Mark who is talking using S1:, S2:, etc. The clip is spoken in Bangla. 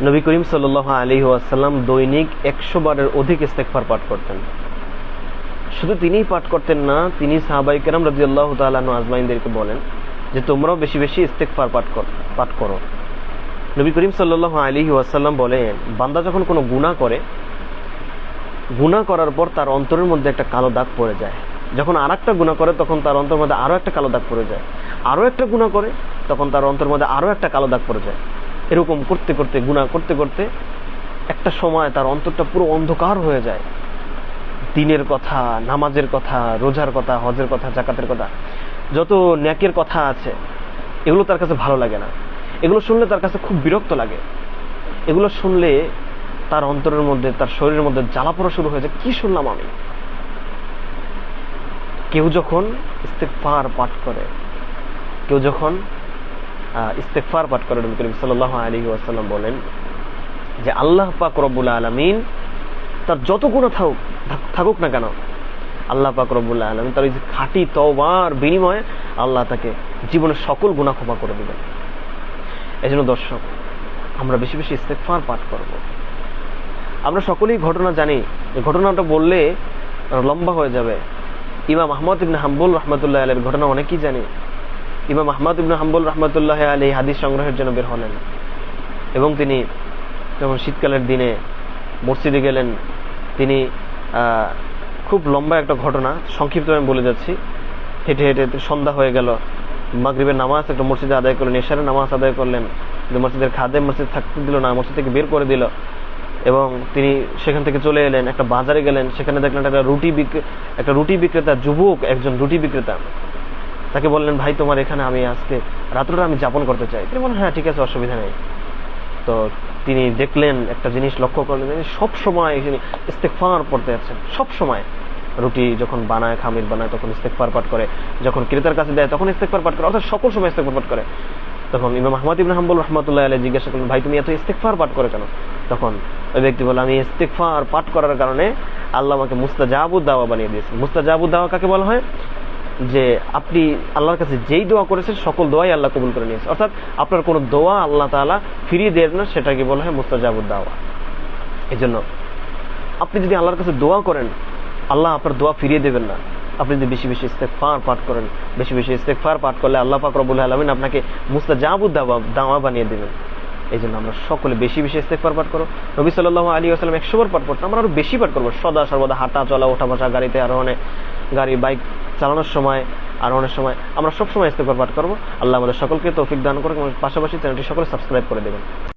S1: নবী করিম সাল্লাল্লাহু আলাইহি ওয়াসাল্লাম দৈনিক 100 বারের অধিক ইস্তেগফার পাঠ করতেন। শুধু তিনিই পাঠ করতেন না, তিনি সাহাবায়ে কেরাম রাদিয়াল্লাহু তাআলা আনহু আজমাইনদেরকে বলেন যে তোমরাও বেশি বেশি ইস্তেগফার পাঠ করো। নবী করিম সাল্লাল্লাহু আলাইহি ওয়াসাল্লাম বলেন, বান্দা যখন কোনো গুনাহ করে, গুনাহ করার পর তার অন্তরের মধ্যে একটা কালো দাগ পড়ে যায়। যখন আরেকটা গুনাহ করে তখন তার অন্তরের মধ্যে আরো একটা কালো দাগ পড়ে যায়। আরো একটা গুনাহ করে তখন তার অন্তরের মধ্যে আরো একটা কালো দাগ পড়ে যায়। এরকম করতে করতে, গুনাহ করতে করতে একটা সময় তার অন্তরটা পুরো অন্ধকার হয়ে যায়। দ্বীনের কথা, নামাজের কথা, রোজার কথা, হজের কথা, যাকাতের কথা, যত নেকের কথা আছে এগুলো তার কাছে ভালো লাগে না। এগুলো শুনলে তার কাছে খুব বিরক্ত লাগে। এগুলো শুনলে তার অন্তরের মধ্যে, তার শরীরের মধ্যে জ্বালা পোড়া শুরু হয়ে যায়। কি শুনলাম আমি? কেউ যখন ইস্তেগফার পাঠ করে, নবী করিম সাল্লাল্লাহু আলাইহি ওয়াসাল্লাম বলেন যে আল্লাহ পাক রব্বুল আলামিন তার যত গুনাহ থাকুক না কেন, আল্লাহ পাক রব্বুল আলামিন তার এই যে খাঁটি তওবার বিনিময়ে আল্লাহ তাকে জীবনের সকল গুনাহ ক্ষমা করে দিবেন। এজন্য দর্শক, আমরা বেশি বেশি ইস্তেগফার পাঠ করব। আমরা সকলেই ঘটনা জানি, এই ঘটনাটা বললে লম্বা হয়ে যাবে। ইমাম আহমদ ইবনে হাম্বল রাহমাতুল্লাহি আলাইহির ঘটনা অনেকেই জানি। ইমাম আহমদ ইবনে হাম্বল রাহমাতুল্লাহি আলাইহি হাদিস সংগ্রহের জন্য বের হলেন এবং তিনি যখন শীতকালের দিনে মসজিদে গেলেন, তিনি খুব লম্বা একটা ঘটনা, সংক্ষিপ্ত আমি বলে যাচ্ছি। হেঁটে হেঁটে সন্ধ্যা হয়ে গেল, মাগরিবের নামাজ একটা মসজিদে আদায় করলেন, এশারের নামাজ আদায় করলেন, কিন্তু মসজিদের খাদেম মসজিদ থাকতে দিল না, মসজিদ থেকে বের করে দিল এবং তিনি সেখান থেকে চলে এলেন, একটা বাজারে গেলেন, সেখানে দেখলেন একটা রুটি বিক্রেতা, যুবক একজন রুটি বিক্রেতা। তাকে বললেন, ভাই তোমার এখানে আমি আজকে রাত্রটা আমি যাপন করতে চাই। তিনি বললেন, হ্যাঁ ঠিক আছে, অসুবিধা নেই। তো তিনি দেখলেন, একটা জিনিস লক্ষ্য করলেন, সব সময় ইস্তেগফার পড়তে আছেন। সব সময় রুটি যখন বানায়, খামির বানায়, তখন ইস্তেগফার পাঠ করে, যখন ক্রেতার কাছে দেয় তখন ইস্তেগফার পাঠ করে, অর্থাৎ সকল সময় ইস্তেগফার পাঠ করে। তখন ইমাম আহমদ ইবনে হাম্বল রাহমাতুল্লাহি আলাইহি জিজ্ঞাসা করলেন, ভাই তুমি এত ইস্তেগফার পাঠ করে কেন? তখন ওই ব্যক্তি বলল, আমি ইস্তেগফার পাঠ করার কারণে আল্লাহ আমাকে মুস্তাজাবুদ দাওয়া বানিয়ে দিয়েছেন। মুস্তাজাবুদ দাওয়া কাকে বলা হয়? যে আপনি আল্লাহর কাছে যেই দোয়া করেছেন সকল দোয়াই আল্লাহ কবুল করে নিয়েছে, অর্থাৎ আপনার কোনো দোয়া আল্লাহ তাআলা ফিরিয়ে দেন না, সেটাকে বলা হয় মুস্তাজাবুদ দাওয়া। এই জন্য আপনি যদি আল্লাহর কাছে দোয়া করেন, আল্লাহ আপনার দোয়া ফিরিয়ে দেবেন না। আপনি যদি বেশি বেশি ইস্তেগফার পাঠ করেন, বেশি বেশি ইস্তেগফার পাঠ করলে আল্লাহ পাক রব্বুল আলামিন আপনাকে মুস্তাজাবুদ দাওয়া বানিয়ে দেবেন। এই জন্য আমরা সকলে বেশি বেশি ইস্তেগফার পাঠ করো। নবী সাল্লাল্লাহু আলাইহি ওয়াসাল্লাম 100 বার পাঠ করতেন, আমরা আরো বেশি পাঠ করবো। সদা সর্বদা হাঁটা চলা, ওঠা বসা, গাড়িতে আরোহণে, গাড়ি বাইক চালানোর সময়, আরোহণের সময় আমরা সব সময় ইস্তেগফার পাঠ করবো। আল্লাহ আমাদের সকলকে তৌফিক দান করুন এবং পাশাপাশি চ্যানেলটি সকলে সাবস্ক্রাইব করে দেবেন।